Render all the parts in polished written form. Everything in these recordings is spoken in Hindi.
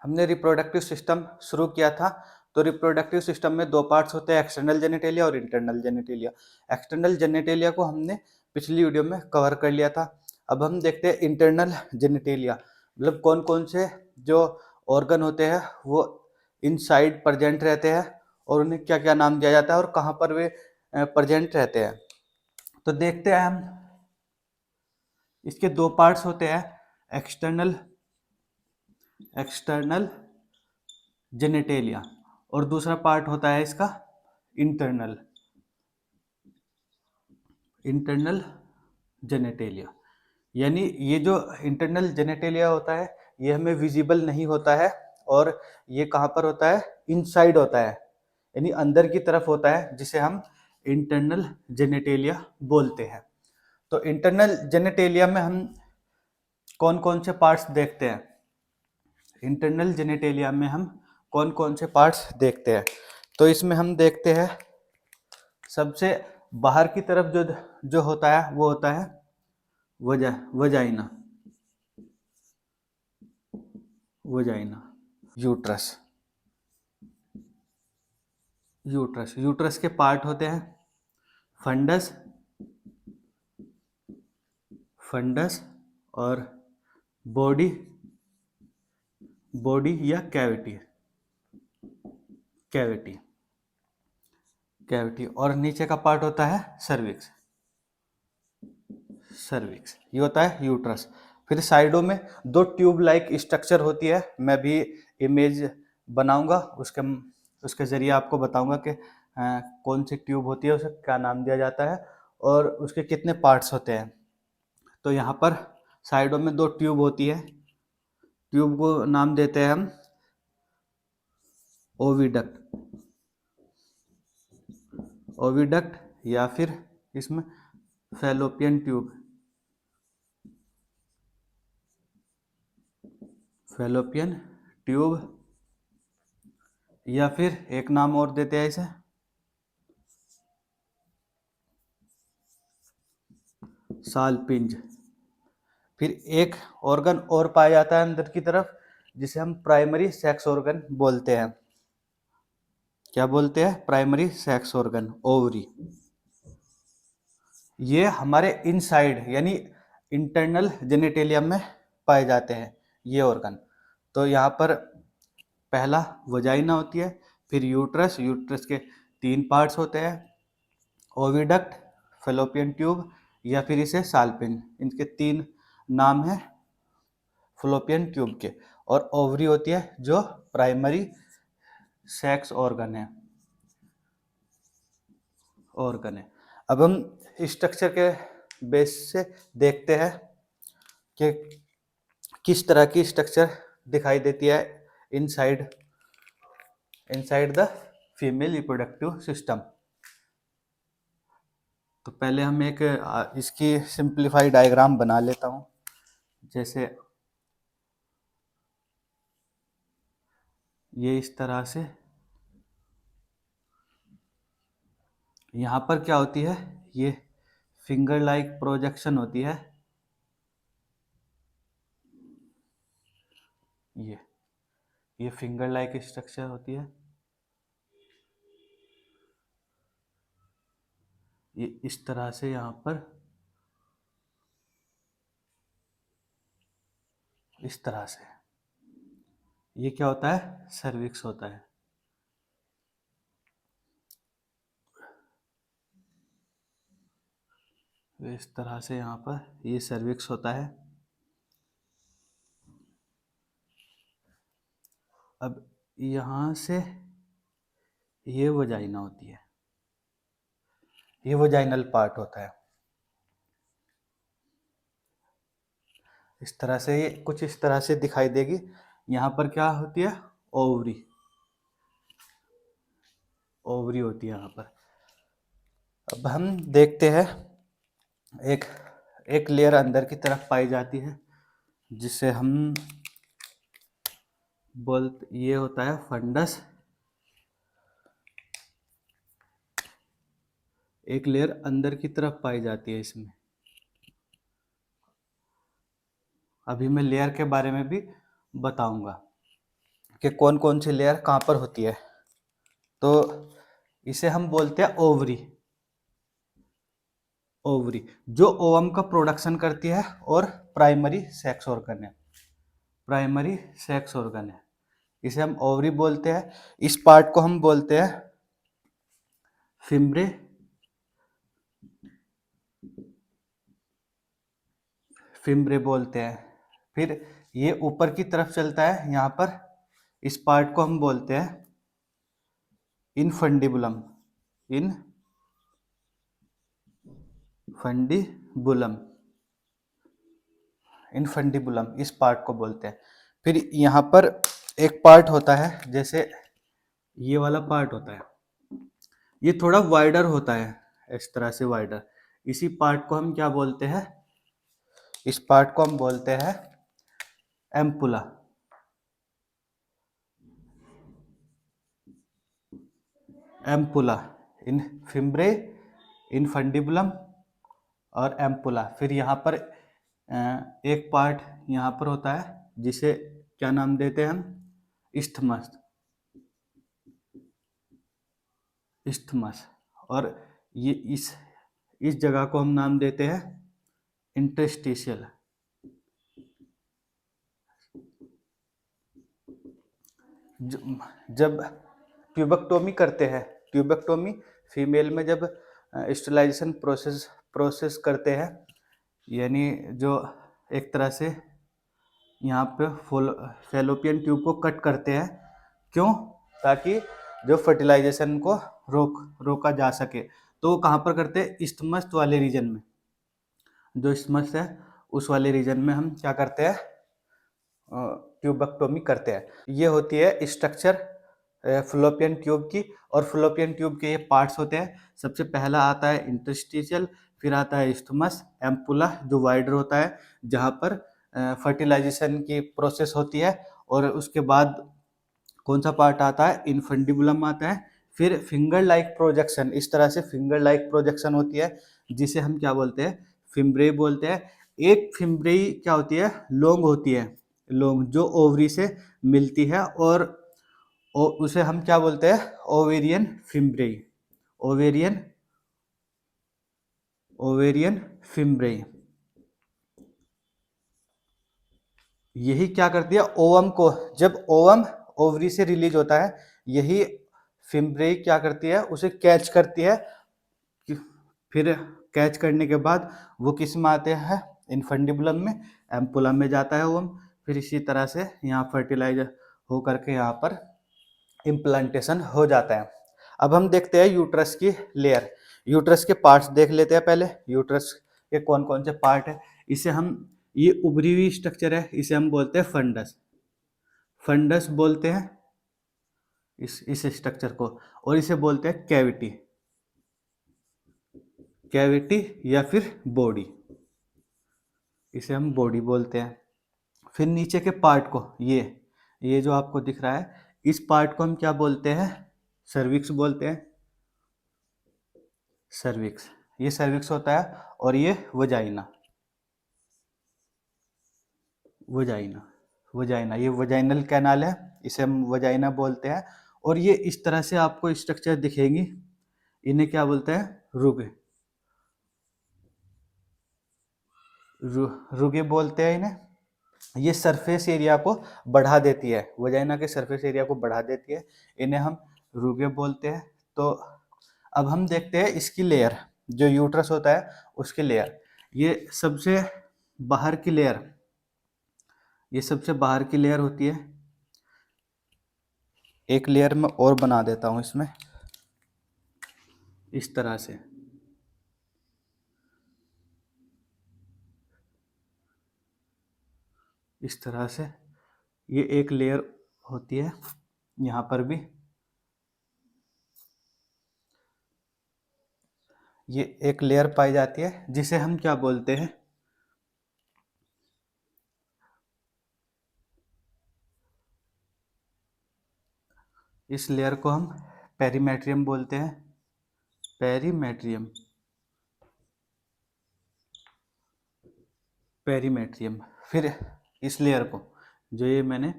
हमने रिप्रोडक्टिव सिस्टम शुरू किया था। तो रिप्रोडक्टिव सिस्टम में दो पार्ट्स होते हैं, एक्सटर्नल जेनिटेलिया और इंटरनल जेनिटेलिया। एक्सटर्नल जेनिटेलिया को हमने पिछली वीडियो में कवर कर लिया था। अब हम देखते हैं इंटरनल जेनिटेलिया, मतलब कौन कौन से जो ऑर्गन होते हैं वो इनसाइड प्रेजेंट रहते हैं और उन्हें क्या क्या नाम दिया जाता है और कहाँ पर वे प्रेजेंट रहते हैं। तो देखते हैं हम, इसके दो पार्ट्स होते हैं, एक्सटर्नल जेनिटेलिया और दूसरा पार्ट होता है इसका इंटरनल जेनिटेलिया। यानी ये जो इंटरनल जेनिटेलिया होता है ये हमें विजिबल नहीं होता है और ये कहाँ पर होता है, इनसाइड होता है, यानी अंदर की तरफ होता है, जिसे हम इंटरनल जेनिटेलिया बोलते हैं। तो इंटरनल जेनिटेलिया में हम कौन कौन से पार्ट्स देखते हैं, इंटरनल जेनिटेलिया में हम कौन कौन से पार्ट्स देखते हैं। तो इसमें हम देखते हैं सबसे बाहर की तरफ जो होता है वो होता है वजाइना यूट्रस। यूट्रस के पार्ट होते हैं फंडस और बॉडी या कैविटी और नीचे का पार्ट होता है सर्विक्स। ये होता है यूट्रस। फिर साइडों में दो ट्यूब लाइक स्ट्रक्चर होती है, मैं भी इमेज बनाऊंगा, उसके जरिए आपको बताऊंगा कि कौन सी ट्यूब होती है, उसे क्या नाम दिया जाता है और उसके कितने पार्ट्स होते हैं। तो यहाँ पर साइडों में दो ट्यूब होती है, ट्यूब को नाम देते हैं हम ओविडक्ट या फिर इसमें फैलोपियन ट्यूब या फिर एक नाम और देते हैं इसे सालपिंज। फिर एक ऑर्गन और पाया जाता है अंदर की तरफ, जिसे हम प्राइमरी सेक्स ऑर्गन बोलते हैं। क्या बोलते हैं? Primary sex organ, ovary. ये हमारे इनसाइड यानी इंटरनल जेनिटेलियम में पाए जाते हैं ये ऑर्गन। तो यहाँ पर पहला वजाइना होती है, फिर यूट्रस के 3 पार्ट्स होते हैं, ओविडक्ट, फैलोपियन ट्यूब या फिर इसे सालपिन, इनके 3 नाम हैं फैलोपियन ट्यूब के। और ओवरी होती है जो प्राइमरी सेक्स ऑर्गन है। अब हम स्ट्रक्चर के बेस से देखते हैं कि किस तरह की स्ट्रक्चर दिखाई देती है inside the female reproductive system. तो पहले हम एक इसकी सिंप्लीफाइड डायग्राम बना लेता हूँ। जैसे ये इस तरह से, यहाँ पर क्या होती है, ये फिंगर लाइक प्रोजेक्शन होती है, ये फिंगर लाइक स्ट्रक्चर होती है, ये इस तरह से यहाँ पर इस तरह से, ये क्या होता है, सर्विक्स होता है। इस तरह से यहाँ पर ये सर्विक्स होता है। अब यहाँ से ये वजाइना होती है, ये वजाइनल पार्ट होता है। इस तरह से ये कुछ इस तरह से दिखाई देगी। यहाँ पर क्या होती है, ओवरी होती है यहाँ पर। अब हम देखते हैं एक लेयर अंदर की तरफ पाई जाती है, जिसे हम ये होता है फंडस। एक लेयर अंदर की तरफ पाई जाती है इसमें। अभी मैं लेयर के बारे में भी बताऊंगा। कि कौन कौन सी लेयर कहाँ पर होती है। तो इसे हम बोलते हैं ओवरी। ओवरी जो ओवम का प्रोडक्शन करती है और प्राइमरी सेक्स ऑर्गन है। प्राइमरी सेक्स ऑर्गन है, इसे हम ओवरी बोलते हैं। इस पार्ट को हम बोलते हैं फिम्ब्रे। फिम्ब्रे बोलते हैं। फिर ये ऊपर की तरफ चलता है यहाँ पर, इस पार्ट को हम बोलते हैं इनफंडिबुलम। इनफंडिबुलम। इनफंडिबुलम इस पार्ट को बोलते हैं। फिर यहाँ पर एक पार्ट होता है, जैसे ये वाला पार्ट होता है, ये थोड़ा वाइडर होता है, इस तरह से वाइडर। इसी पार्ट को हम क्या बोलते हैं, इस पार्ट को हम बोलते हैं एम्पुला। एम्पुला इन फिम्ब्रे, इनफंडिबुलम और एम्पुला। फिर यहाँ पर एक पार्ट यहाँ पर होता है जिसे क्या नाम देते हैं हम, इस्थमस। इस्थमस। और ये इस जगह को हम नाम देते हैं इंटरस्टिशियल। जब ट्यूबेक्टोमी करते हैं, ट्यूबेक्टोमी फीमेल में जब स्टेरिलाइजेशन प्रोसेस करते हैं, यानी जो एक तरह से यहाँ पे फैलोपियन ट्यूब को कट करते हैं, क्यों, ताकि जो फर्टिलाइजेशन को रोका जा सके। तो वो कहाँ पर करते हैं, इस्थमस वाले रीजन में। जो इस्थमस है उस वाले रीजन में हम क्या करते हैं, ट्यूबेक्टोमी करते हैं। ये होती है स्ट्रक्चर फलोपियन ट्यूब की। और फलोपियन ट्यूब के ये पार्ट्स होते हैं। सबसे पहला आता है इंटरस्टिशियल, फिर आता है इस्थमस, एम्पुला जो वाइडर होता है जहाँ पर फर्टिलाइजेशन की प्रोसेस होती है। और उसके बाद कौन सा पार्ट आता है, इनफंडिबुलम आता है। फिर फिंगर लाइक प्रोजेक्शन, इस तरह से फिंगर लाइक प्रोजेक्शन होती है जिसे हम क्या बोलते हैं, फिम्ब्रे बोलते हैं। एक फिम्ब्रे क्या होती है, लॉन्ग होती है, लॉन्ग जो ओवरी से मिलती है, और उसे हम क्या बोलते हैं, ovarian fimbriae. Ovarian ovarian fimbriae. यही क्या करती है, ओवम को, जब ओवम ओवरी से रिलीज होता है, यही फिम्ब्रे क्या करती है, उसे कैच करती है। फिर कैच करने के बाद वो किस में आते हैं, इनफंडिबुलम में, एम्पुलम में जाता है ओवम। फिर इसी तरह से यहाँ फर्टिलाइज हो करके यहाँ पर इम्प्लांटेशन हो जाता है। अब हम देखते हैं यूट्रस की लेयर। यूट्रस के पार्ट्स देख लेते हैं पहले, यूट्रस के कौन कौन से पार्ट है। इसे हम, ये उभरी हुई स्ट्रक्चर है, इसे हम बोलते हैं फंडस। फंडस बोलते हैं इस स्ट्रक्चर को। और इसे बोलते हैं कैविटी। कैविटी या फिर बॉडी, इसे हम बॉडी बोलते हैं। फिर नीचे के पार्ट को, ये जो आपको दिख रहा है, इस पार्ट को हम क्या बोलते हैं, सर्विक्स बोलते हैं। सर्विक्स, ये सर्विक्स होता है। और ये वजाइना। वजाइना वजाइना ये वजाइनल कैनाल है, इसे हम वजाइना बोलते हैं। और ये इस तरह से आपको स्ट्रक्चर दिखेंगी, इन्हें क्या बोलते हैं, रुगे। रुगे बोलते हैं इन्हें। ये सरफेस एरिया को बढ़ा देती है, वजाइना के सरफेस एरिया को बढ़ा देती है, इन्हें हम रुगे बोलते हैं। तो अब हम देखते हैं इसकी लेयर, जो यूट्रस होता है उसकी लेयर। ये सबसे बाहर की लेयर, ये सबसे बाहर की लेयर होती है। एक लेयर में और बना देता हूँ इसमें, इस तरह से। इस तरह से ये एक लेयर होती है, यहाँ पर भी ये एक लेयर पाई जाती है, जिसे हम क्या बोलते हैं, इस लेयर को हम पेरीमेट्रियम बोलते हैं। पेरीमेट्रियम। पेरीमेट्रियम। फिर इस लेयर को, जो ये मैंने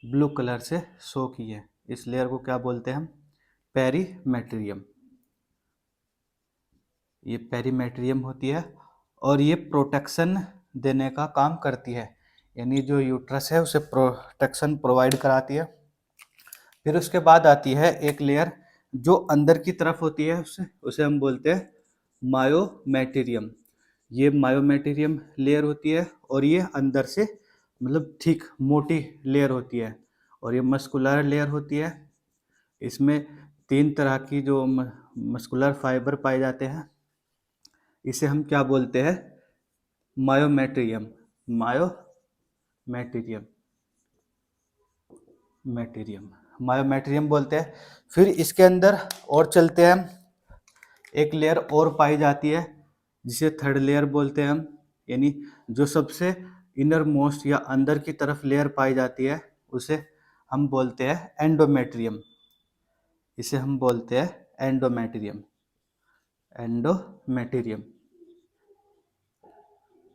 ब्लू कलर से शो की है, इस लेयर को क्या बोलते हैं हम? पेरीमेट्रियम। ये पेरीमेट्रियम होती है और ये प्रोटेक्शन देने का काम करती है, यानी जो यूट्रस है उसे प्रोटेक्शन प्रोवाइड कराती है। फिर उसके बाद आती है एक लेयर जो अंदर की तरफ होती है, उसे उसे हम बोलते हैं मायोमेटेरियम। ये मायोमेटेरियम लेयर होती है और ये अंदर से मतलब ठीक मोटी लेयर होती है, और ये मस्कुलर लेयर होती है। इसमें 3 तरह की जो मस्कुलर फाइबर पाए जाते हैं, इसे हम क्या बोलते हैं? मायोमेटेरियम। मायोमेटेरियम मेटेरियम मायोमेटेरियम बोलते हैं। फिर इसके अंदर और चलते हैं, एक लेयर और पाई जाती है जिसे थर्ड लेयर बोलते हैं हम, यानी जो सबसे इनर मोस्ट या अंदर की तरफ लेयर पाई जाती है उसे हम बोलते हैं एंडोमेट्रियम। इसे हम बोलते हैं एंडोमेट्रियम। एंडोमेट्रियम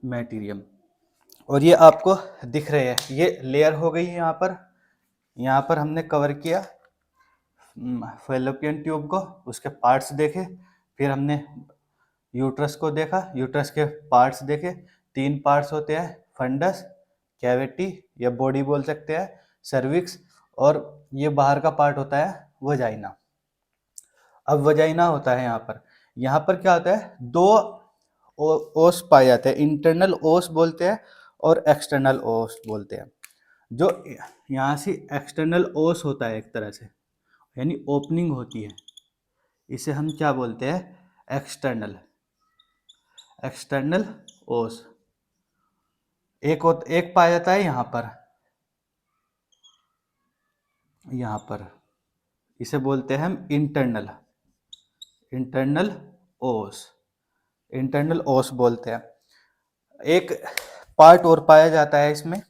मेटीरियम। और ये आपको दिख रहे हैं, ये लेयर हो गई है। यहाँ पर हमने कवर किया फैलोपियन ट्यूब को, उसके पार्ट्स देखे। फिर हमने यूट्रस को देखा, यूट्रस के पार्ट्स देखे। 3 पार्ट्स होते हैं, फंडस, कैविटी या बॉडी बोल सकते हैं, सर्विक्स, और ये बाहर का पार्ट होता है वजाइना। अब वजाइना होता है यहाँ पर क्या होता है? 2 ओस पाए जाते हैं, इंटरनल ओस बोलते हैं और एक्सटर्नल ओस बोलते हैं। जो यहाँ से एक्सटर्नल ओस होता है एक तरह से, यानी ओपनिंग होती है, इसे हम क्या बोलते हैं? एक्सटर्नल एक्सटर्नल ओस। एक पाया जाता है यहाँ पर इसे बोलते हैं हम इंटरनल इंटरनल ओस। इंटरनल ओस बोलते हैं। एक पार्ट और पाया जाता है इसमें,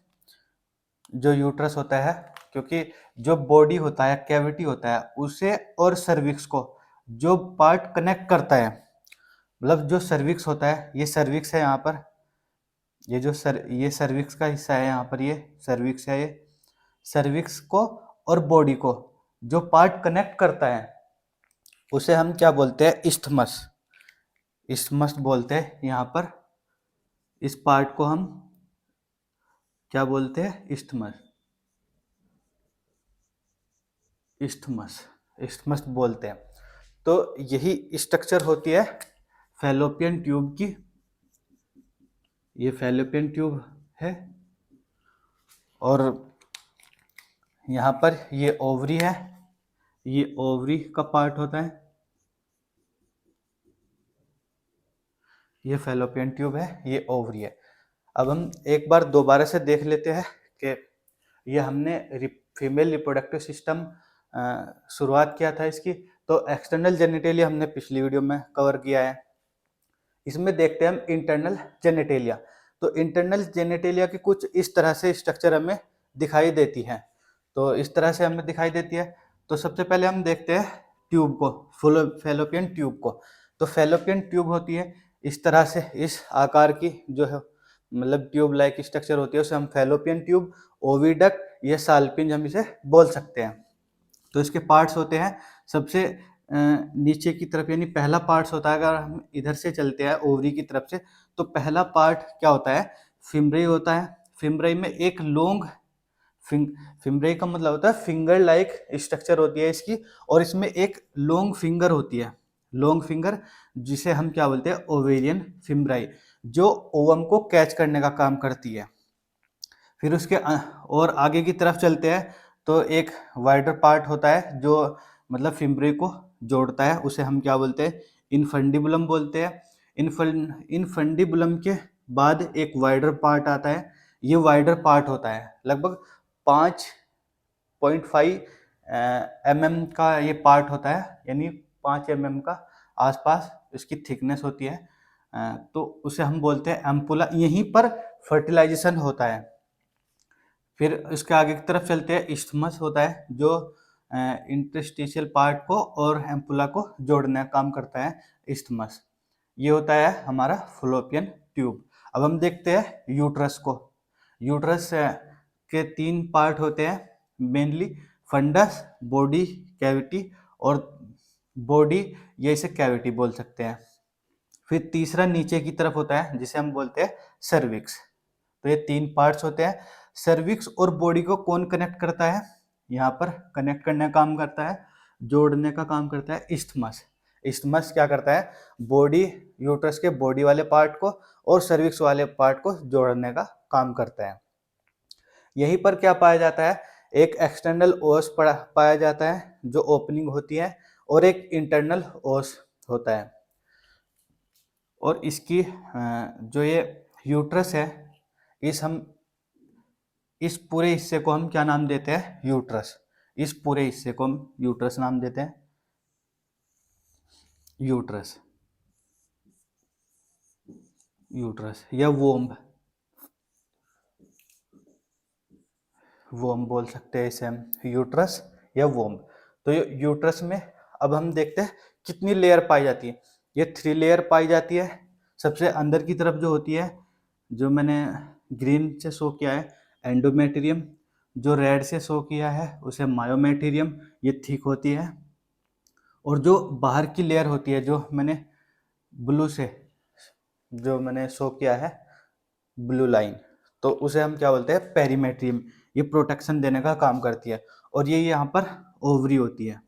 जो यूट्रस होता है, क्योंकि जो बॉडी होता है, कैविटी होता है, उसे और सर्विक्स को जो पार्ट कनेक्ट करता है, मतलब जो सर्विक्स होता है, ये सर्विक्स है यहाँ पर, ये सर्विक्स का हिस्सा है यहाँ पर, ये सर्विक्स है। ये सर्विक्स को और बॉडी को जो पार्ट कनेक्ट करता है उसे हम क्या बोलते हैं? इस्थमस। इस्थमस बोलते हैं यहाँ पर। इस पार्ट को हम क्या बोलते हैं? इस्थमस। इस्थमस इस्थमस बोलते हैं। तो यही स्ट्रक्चर होती है फैलोपियन ट्यूब की। ये फैलोपियन ट्यूब है, और यहाँ पर ये ओवरी है, ये ओवरी का पार्ट होता है। ये फैलोपियन ट्यूब है, ये ओवरी है। अब हम एक बार दोबारा से देख लेते हैं कि ये हमने फीमेल रिप्रोडक्टिव सिस्टम शुरुआत किया था इसकी। तो एक्सटर्नल जेनिटेलिया हमने पिछली वीडियो में कवर किया है। इसमें देखते हैं हम इंटरनल जेनिटेलिया। तो इंटरनल जेनिटेलिया की कुछ इस तरह से स्ट्रक्चर हमें दिखाई देती है। तो इस तरह से हमें दिखाई देती है। तो सबसे पहले हम देखते हैं ट्यूब को, फैलोपियन ट्यूब को। तो फैलोपियन ट्यूब होती है इस तरह से, इस आकार की जो है, मतलब ट्यूब लाइक स्ट्रक्चर होती है, उसे हम फैलोपियन ट्यूब, ओविडक्ट या साल्पिंज हम इसे बोल सकते हैं। तो इसके पार्ट्स होते हैं सबसे नीचे की तरफ, यानी पहला पार्ट्स होता है, अगर हम इधर से चलते हैं ओवरी की तरफ से, तो पहला पार्ट क्या होता है? फिम्ब्री होता है। फिम्ब्री में एक लॉन्ग फिम्ब्री का मतलब होता है फिंगर लाइक स्ट्रक्चर होती है इसकी, और इसमें एक लॉन्ग फिंगर होती है, लॉन्ग फिंगर, जिसे हम क्या बोलते हैं? ओवेरियन फिम्ब्राई, जो ओवम को कैच करने का काम करती है। फिर उसके और आगे की तरफ चलते हैं तो एक वाइडर पार्ट होता है जो मतलब फिम्ब्री को जोड़ता है, उसे हम क्या बोलते हैं? इनफंडिबुलम बोलते हैं। इनफंडिबुलम के बाद एक वाइडर पार्ट आता है। ये वाइडर पार्ट होता है लगभग 5.5 mm का ये पार्ट होता है, यानी 5 mm का आसपास इसकी थिकनेस होती है। तो उसे हम बोलते हैं एम्पुला। यहीं पर फर्टिलाइजेशन होता है। फिर इसके आगे की तरफ चलते हैं, इस्थमस होता है जो इंटरस्टिशियल पार्ट को और एम्पुला को जोड़ने का काम करता है, इस्थमस। ये होता है हमारा फैलोपियन ट्यूब। अब हम देखते हैं यूट्रस को। यूट्रस के 3 पार्ट होते हैं, मेनली फंडस, बॉडी कैविटी और बॉडी, ये इसे कैविटी बोल सकते हैं। फिर तीसरा नीचे की तरफ होता है जिसे हम बोलते हैं सर्विक्स। तो ये 3 पार्ट्स होते हैं। सर्विक्स और बॉडी को कौन कनेक्ट करता है? यहाँ पर कनेक्ट करने का काम करता है, जोड़ने का काम करता है इस्थमस। इस्थमस क्या करता है? बॉडी, यूट्रस के बॉडी वाले पार्ट को और सर्विक्स वाले पार्ट को जोड़ने का काम करता है। यहीं पर क्या पाया जाता है? एक एक्सटर्नल ओस पाया जाता है जो ओपनिंग होती है, और एक इंटरनल ओस होता है। और इसकी जो ये यूट्रस है, इस पूरे हिस्से को हम क्या नाम देते हैं? यूट्रस। इस पूरे हिस्से को हम यूट्रस नाम देते हैं, यूट्रस, यूट्रस या वोम्ब, वोम्ब बोल सकते हैं इसे हम, यूट्रस या वोम्ब। तो ये यूट्रस में अब हम देखते हैं कितनी लेयर पाई जाती है। ये 3 लेयर पाई जाती है। सबसे अंदर की तरफ जो होती है, जो मैंने ग्रीन से शो किया है, एंडोमेट्रियम। जो रेड से शो किया है उसे मायोमेट्रियम, ये थिक होती है। और जो बाहर की लेयर होती है, जो मैंने ब्लू से जो मैंने शो किया है, ब्लू लाइन, तो उसे हम क्या बोलते हैं? पेरीमेट्रियम। ये प्रोटेक्शन देने का काम करती है। और ये यहाँ पर ओवरी होती है,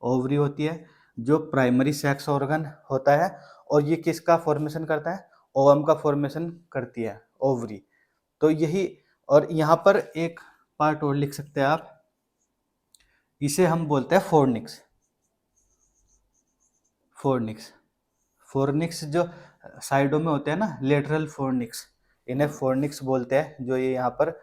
ओवरी होती है जो प्राइमरी सेक्स ऑर्गन होता है। और ये किसका फॉर्मेशन करता है? ओवम का फॉर्मेशन करती है ओवरी। तो यही, और यहाँ पर एक पार्ट और लिख सकते हैं आप, इसे हम बोलते हैं फोर्निक्स। फोर्निक्स, फोर्निक्स जो साइडों में होते हैं ना, लेटरल फोर्निक्स, इन्हें फोर्निक्स बोलते हैं। जो ये यहाँ पर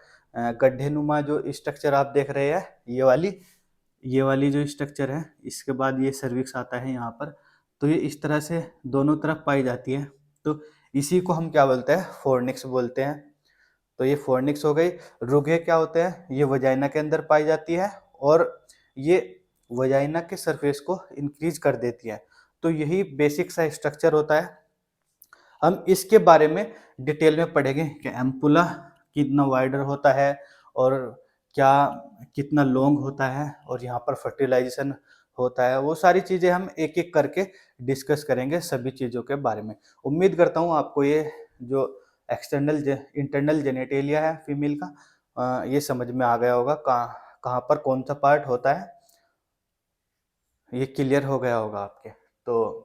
गड्ढे नुमा जो स्ट्रक्चर आप देख रहे हैं, ये वाली जो स्ट्रक्चर है, इसके बाद ये सर्विक्स आता है यहाँ पर। तो ये इस तरह से दोनों तरफ पाई जाती है। तो इसी को हम क्या बोलते हैं? फोर्निक्स बोलते हैं। तो ये फोर्निक्स हो गई। रुगे क्या होते हैं? ये वजाइना के अंदर पाई जाती है, और ये वजाइना के सरफेस को इंक्रीज कर देती है। तो यही बेसिक सा स्ट्रक्चर होता है। हम इसके बारे में डिटेल में पढ़ेंगे कि एम्पुला कितना वाइडर होता है, और क्या कितना लॉन्ग होता है, और यहाँ पर फर्टिलाइजेशन होता है। वो सारी चीज़ें हम एक एक करके डिस्कस करेंगे, सभी चीज़ों के बारे में। उम्मीद करता हूँ आपको ये जो इंटरनल जेनेटेलिया है फीमेल का, ये समझ में आ गया होगा, कहाँ कहाँ पर कौन सा पार्ट होता है, ये क्लियर हो गया होगा आपके। तो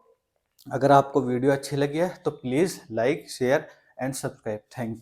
अगर आपको वीडियो अच्छी लगी है तो please like, share and subscribe. Thank you.